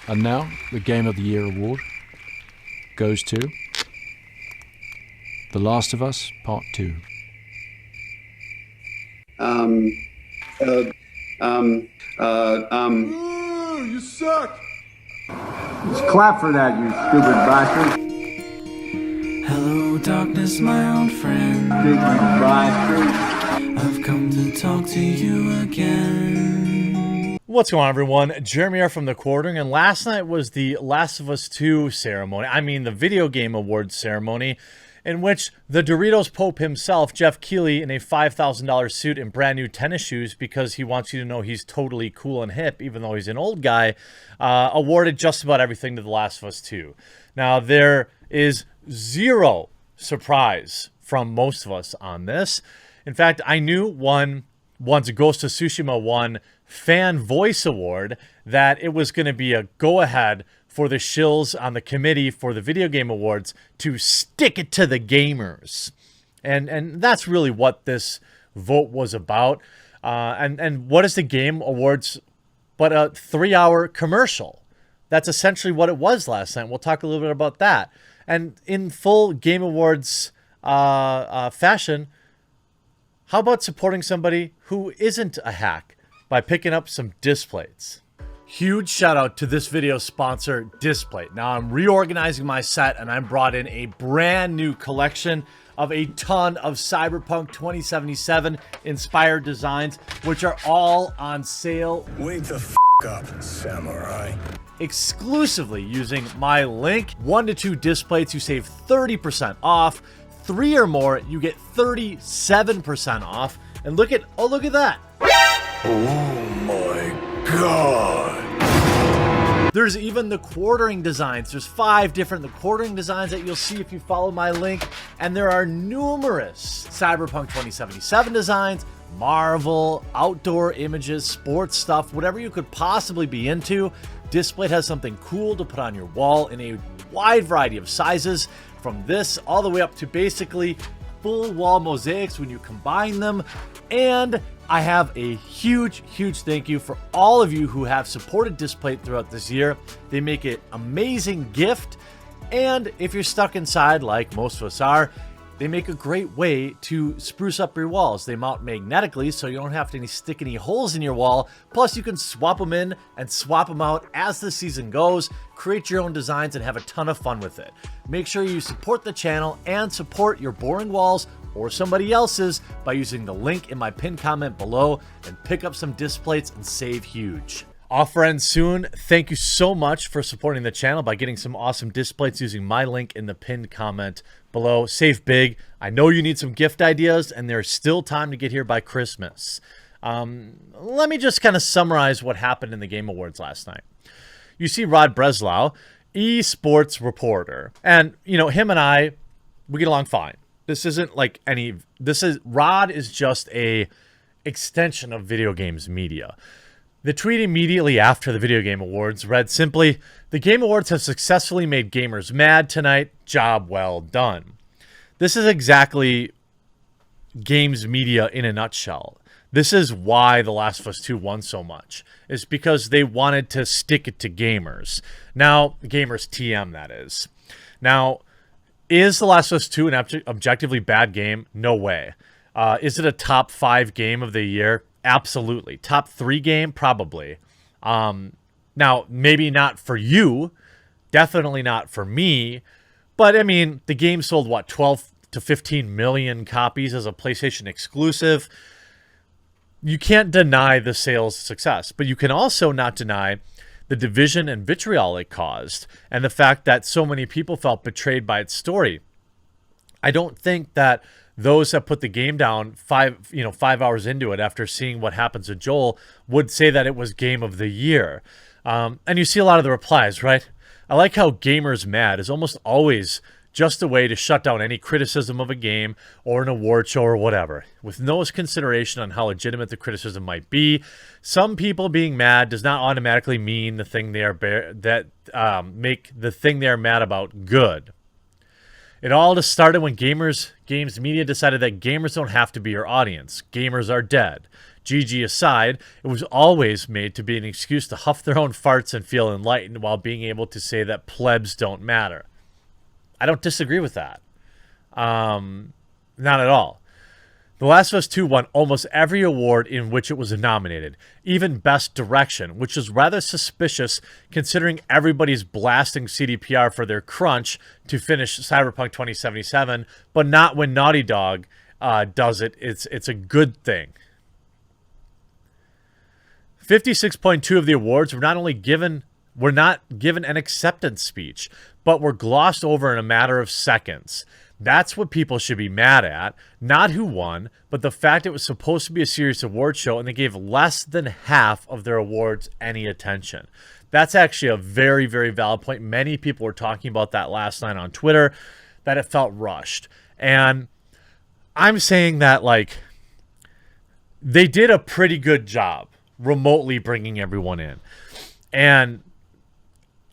And now, the Game of the Year award goes to The Last of Us Part 2. You suck! Just clap for that, you stupid bastard. Hello, darkness, my old friend. Stupid bastard. I've come to talk to you again. What's going on, everyone? Jeremy here from The Quartering, and last night was the Last of Us 2 ceremony. I mean, the Video Game Awards ceremony, in which the Doritos Pope himself, Jeff Keighley, in a $5,000 suit and brand new tennis shoes because he wants you to know he's totally cool and hip, even though he's an old guy, awarded just about everything to The Last of Us 2. Now, there is zero surprise from most of us on this. In fact, I knew once Ghost of Tsushima won Fan Voice Award that it was going to be a go-ahead for the shills on the committee for the Video Game Awards to stick it to the gamers. And that's really what this vote was about. And what is the Game Awards but a 3-hour commercial? That's essentially what it was last night. We'll talk a little bit about that. And in full Game Awards fashion, how about supporting somebody who isn't a hack by picking up some Displates? Huge shout out to this video sponsor, Displate. Now I'm reorganizing my set and I brought in a brand new collection of a ton of Cyberpunk 2077 inspired designs, which are all on sale. Wake the f up, samurai. Exclusively using my link. 1 to 2 Displates, you save 30% off. 3 or more, you get 37% off. And look at that. Oh my god. There's even the quartering designs. There's 5 different quartering designs that you'll see if you follow my link. And there are numerous Cyberpunk 2077 designs, Marvel, outdoor images, sports stuff, whatever you could possibly be into. Displate has something cool to put on your wall in a wide variety of sizes, from this all the way up to basically full wall mosaics when you combine them. And I have a huge thank you for all of you who have supported Displate throughout this year. They make an amazing gift, and if you're stuck inside like most of us are, they make a great way to spruce up your walls. They mount magnetically, so you don't have to stick any holes in your wall. Plus, you can swap them in and swap them out as the season goes, create your own designs, and have a ton of fun with it. Make sure you support the channel and support your boring walls or somebody else's by using the link in my pinned comment below and pick up some Displates and save huge. Offer ends soon. Thank you so much for supporting the channel by getting some awesome Displates using my link in the pinned comment below. Save big. I know you need some gift ideas, and there's still time to get here by Christmas. Let me just kind of summarize what happened in the Game Awards last night. You see Rod Breslau, esports reporter, and you know him and I, we get along fine. This isn't like any. Rod is just a extension of video games media. The tweet immediately after the Video Game Awards read simply, "The Game Awards have successfully made gamers mad tonight. Job well done." This is exactly games media in a nutshell. This is why The Last of Us 2 won so much. It's because they wanted to stick it to gamers. Now, gamers TM, that is. Now, is The Last of Us 2 an objectively bad game? No way. Is it a top 5 game of the year? Absolutely. Top 3 game? Probably. Now, maybe not for you. Definitely not for me. But, I mean, the game sold, what, 12 to 15 million copies as a PlayStation exclusive. You can't deny the sales success. But you can also not deny the division and vitriol it caused, and the fact that so many people felt betrayed by its story. I don't think that those that put the game down 5 hours into it after seeing what happens to Joel would say that it was game of the year. And you see a lot of the replies, right? I like how gamers mad is almost always just a way to shut down any criticism of a game or an award show or whatever, with no consideration on how legitimate the criticism might be. Some people being mad does not automatically mean the thing they are make the thing they are mad about good. It all just started when games media decided that gamers don't have to be your audience. Gamers are dead. GG aside, it was always made to be an excuse to huff their own farts and feel enlightened while being able to say that plebs don't matter. I don't disagree with that. Not at all. The Last of Us 2 won almost every award in which it was nominated, even Best Direction, which is rather suspicious considering everybody's blasting CDPR for their crunch to finish Cyberpunk 2077, but not when Naughty Dog does it. It's a good thing. 56.2 of the awards were not given an acceptance speech, but were glossed over in a matter of seconds. That's what people should be mad at, not who won, but the fact it was supposed to be a serious award show and they gave less than half of their awards any attention. That's actually a very, very valid point. Many people were talking about that last night on Twitter, that it felt rushed. And I'm saying that, like, they did a pretty good job remotely bringing everyone in. And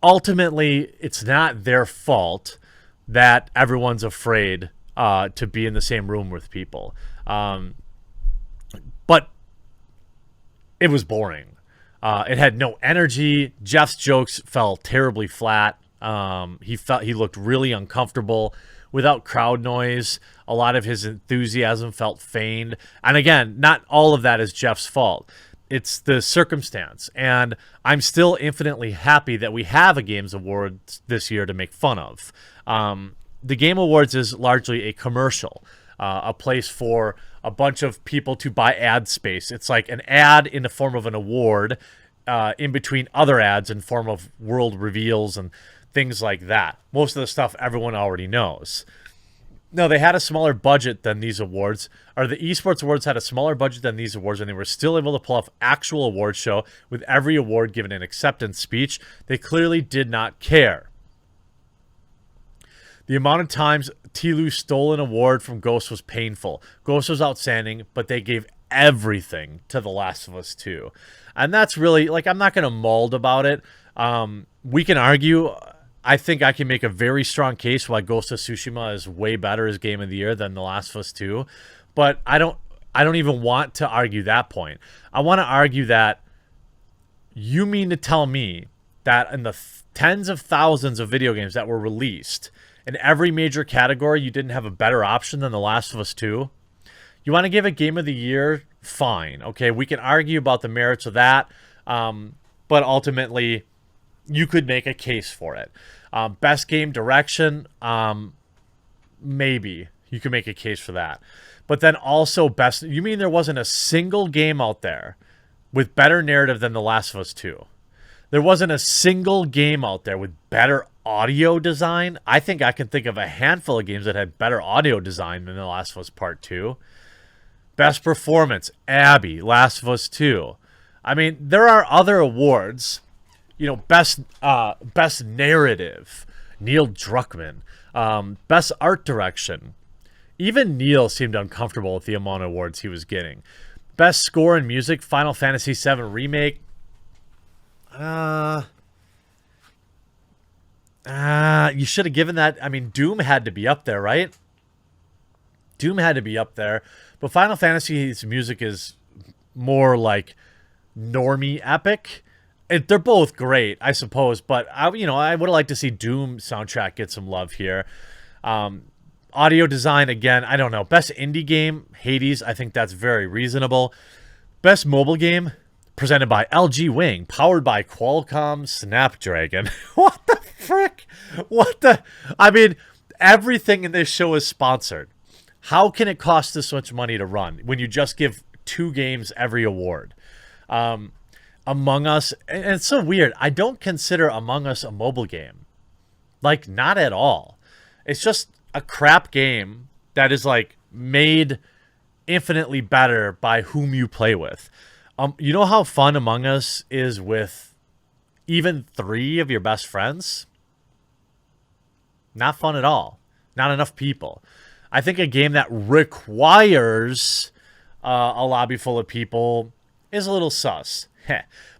ultimately, it's not their fault that everyone's afraid to be in the same room with people. But it was boring. It had no energy. Jeff's jokes fell terribly flat. He looked really uncomfortable without crowd noise. A lot of his enthusiasm felt feigned. And again, not all of that is Jeff's fault. It's the circumstance. And I'm still infinitely happy that we have a Games Awards this year to make fun of. The Game Awards is largely a commercial, a place for a bunch of people to buy ad space. It's like an ad in the form of an award in between other ads in form of world reveals and things like that. Most of the stuff everyone already knows. No, they had a smaller budget than these awards, or the Esports Awards had a smaller budget than these awards, and they were still able to pull off actual award show with every award given an acceptance speech. They clearly did not care. The amount of times Tlu stole an award from Ghost was painful. Ghost was outstanding, but they gave everything to The Last of Us 2. And that's really, like, I'm not going to mold about it. We can argue. I think I can make a very strong case why Ghost of Tsushima is way better as Game of the Year than The Last of Us 2. But I don't even want to argue that point. I want to argue that you mean to tell me that in the tens of thousands of video games that were released, in every major category, you didn't have a better option than The Last of Us 2? You want to give a Game of the Year? Fine. Okay, we can argue about the merits of that, but ultimately, you could make a case for it. Best Game Direction, maybe. You can make a case for that. But then also best... You mean there wasn't a single game out there with better narrative than The Last of Us 2? There wasn't a single game out there with better audio design? I think I can think of a handful of games that had better audio design than The Last of Us Part 2. Best Performance, Abby, Last of Us 2. I mean, there are other awards. You know, best narrative, Neil Druckmann. Best art direction. Even Neil seemed uncomfortable with the amount of awards he was getting. Best score and music, Final Fantasy VII Remake. You should have given that. I mean, Doom had to be up there, right? Doom had to be up there. But Final Fantasy's music is more like normie epic. They're both great, I suppose, but I would have liked to see Doom soundtrack get some love here. Audio design, again, I don't know. Best indie game, Hades. I think that's very reasonable. Best mobile game, presented by LG Wing, powered by Qualcomm Snapdragon. What the frick? I mean, everything in this show is sponsored. How can it cost this much money to run when you just give 2 games every award? Among Us, and it's so weird. I don't consider Among Us a mobile game. Like, not at all. It's just a crap game that is, like, made infinitely better by whom you play with. You know how fun Among Us is with even 3 of your best friends? Not fun at all. Not enough people. I think a game that requires a lobby full of people is a little sus.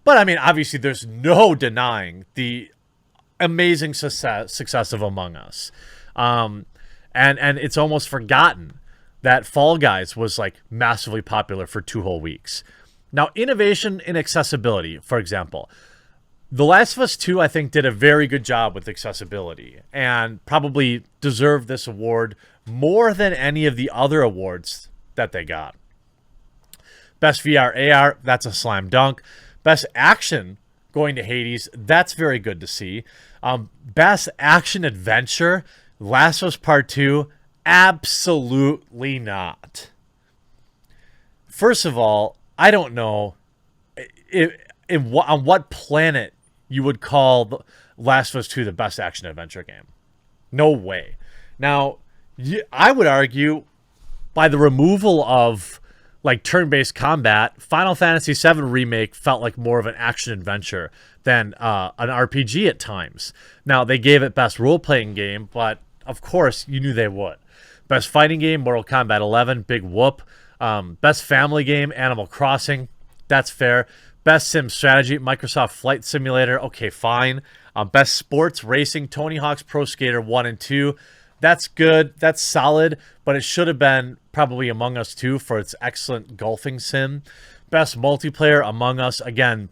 But, I mean, obviously, there's no denying the amazing success of Among Us. And it's almost forgotten that Fall Guys was like massively popular for 2 whole weeks. Now, innovation in accessibility, for example. The Last of Us 2, I think, did a very good job with accessibility and probably deserved this award more than any of the other awards that they got. Best VR AR, that's a slam dunk. Best action, going to Hades, that's very good to see. Best action adventure, Last of Us Part 2, absolutely not. First of all, I don't know on what planet you would call the Last of Us 2 the best action adventure game. No way. Now, I would argue by the removal of like turn-based combat, Final Fantasy VII Remake felt like more of an action adventure than an RPG at times. Now, they gave it best role-playing game, but of course, you knew they would. Best fighting game, Mortal Kombat 11, big whoop. Best family game, Animal Crossing, that's fair. Best sim strategy, Microsoft Flight Simulator, okay, fine. Best sports racing, Tony Hawk's Pro Skater 1 and 2. That's good. That's solid, but it should have been probably Among Us 2 for its excellent golfing sim. Best multiplayer, Among Us. Again,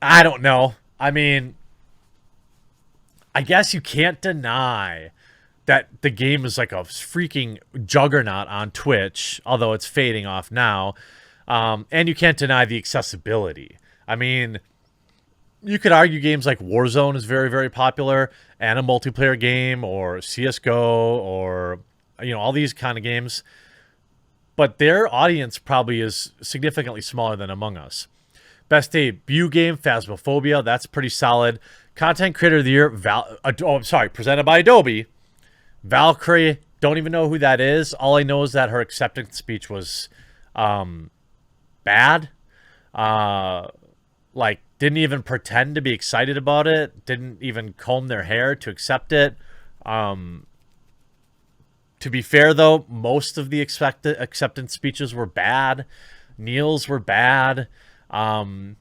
I don't know. I mean, I guess you can't deny that the game is like a freaking juggernaut on Twitch, although it's fading off now. And you can't deny the accessibility. I mean, you could argue games like Warzone is very, very popular and a multiplayer game, or CSGO, or, you know, all these kind of games. But their audience probably is significantly smaller than Among Us. Best debut game, Phasmophobia. That's pretty solid. Content Creator of the Year, presented by Adobe. Valkyrie, don't even know who that is. All I know is that her acceptance speech was bad. Like, didn't even pretend to be excited about it. Didn't even comb their hair to accept it. To be fair, though, most of the acceptance speeches were bad. Neil's were bad. You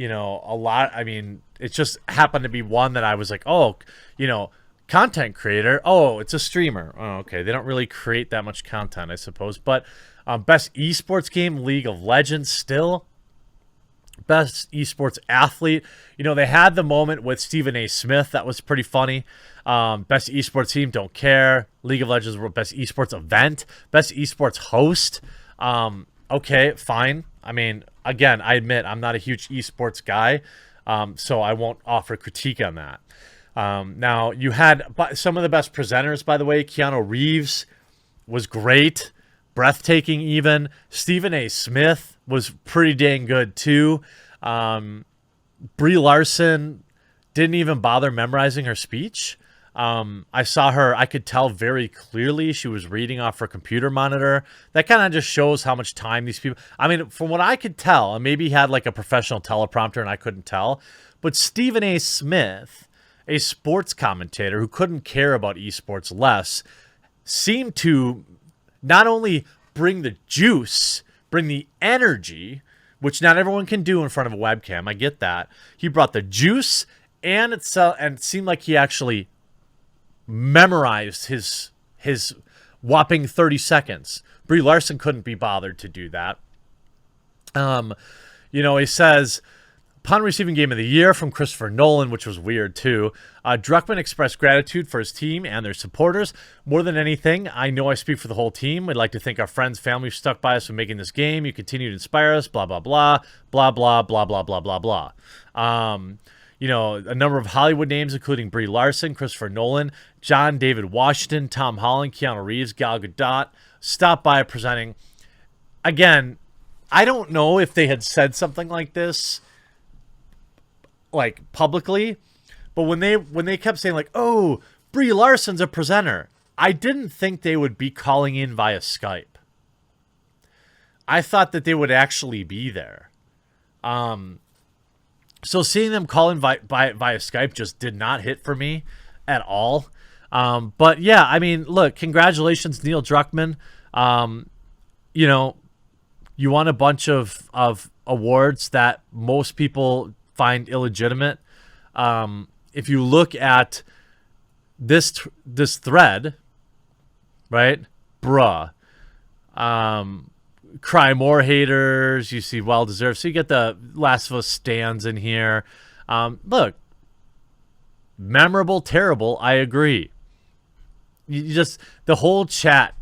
know, a lot. I mean, it just happened to be one that I was like, oh, you know, content creator. Oh, it's a streamer. Oh, okay. They don't really create that much content, I suppose. But best esports game, League of Legends still. Best esports athlete. You know, they had the moment with Stephen A. Smith. That was pretty funny. Best esports team, don't care. League of Legends, best esports event. Best esports host. Okay, fine. I mean, again, I admit I'm not a huge esports guy, so I won't offer critique on that. Now, you had some of the best presenters, by the way. Keanu Reeves was great. Breathtaking even. Stephen A. Smith was pretty dang good too. Brie Larson didn't even bother memorizing her speech. I saw her, I could tell very clearly she was reading off her computer monitor. That kind of just shows how much time these people, I mean, from what I could tell, and maybe he had like a professional teleprompter and I couldn't tell, but Stephen A. Smith, a sports commentator who couldn't care about esports less, seemed to not only bring the juice, bring the energy, which not everyone can do in front of a webcam. I get that. He brought the juice, and it seemed like he actually memorized his whopping 30 seconds. Brie Larson couldn't be bothered to do that. You know, he says, upon receiving Game of the Year from Christopher Nolan, which was weird too, Druckmann expressed gratitude for his team and their supporters. More than anything, I know I speak for the whole team. We'd like to thank our friends, family who stuck by us for making this game. You continue to inspire us, blah, blah, blah, blah, blah, blah, blah, blah, blah, blah. You know, a number of Hollywood names, including Brie Larson, Christopher Nolan, John David Washington, Tom Holland, Keanu Reeves, Gal Gadot, stopped by presenting. Again, I don't know if they had said something like this, like publicly, but when they kept saying like, oh, Brie Larson's a presenter, I didn't think they would be calling in via Skype. I thought that they would actually be there. So seeing them call in via Skype just did not hit for me at all. But yeah, I mean, look, congratulations, Neil Druckmann. You know, you won a bunch of awards that most people find illegitimate. If you look at this thread, right? Bruh. Cry more haters. You see well deserved. So you get the Last of Us stands in here. Look, memorable, terrible. I agree. You just the whole chat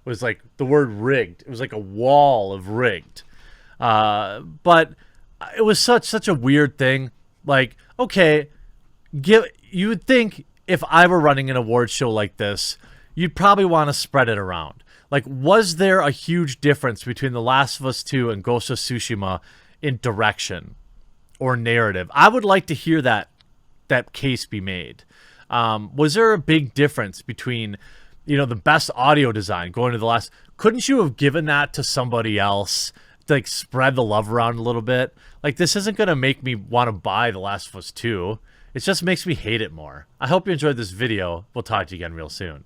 was like the word rigged. It was like a wall of rigged. But it was such a weird thing. Like, okay, you would think if I were running an award show like this, you'd probably want to spread it around. Like, was there a huge difference between The Last of Us 2 and Ghost of Tsushima in direction or narrative? I would like to hear that case be made. Was there a big difference between, the best audio design going to the last? Couldn't you have given that to somebody else to, like, spread the love around a little bit? Like, this isn't going to make me want to buy The Last of Us 2. It just makes me hate it more. I hope you enjoyed this video. We'll talk to you again real soon.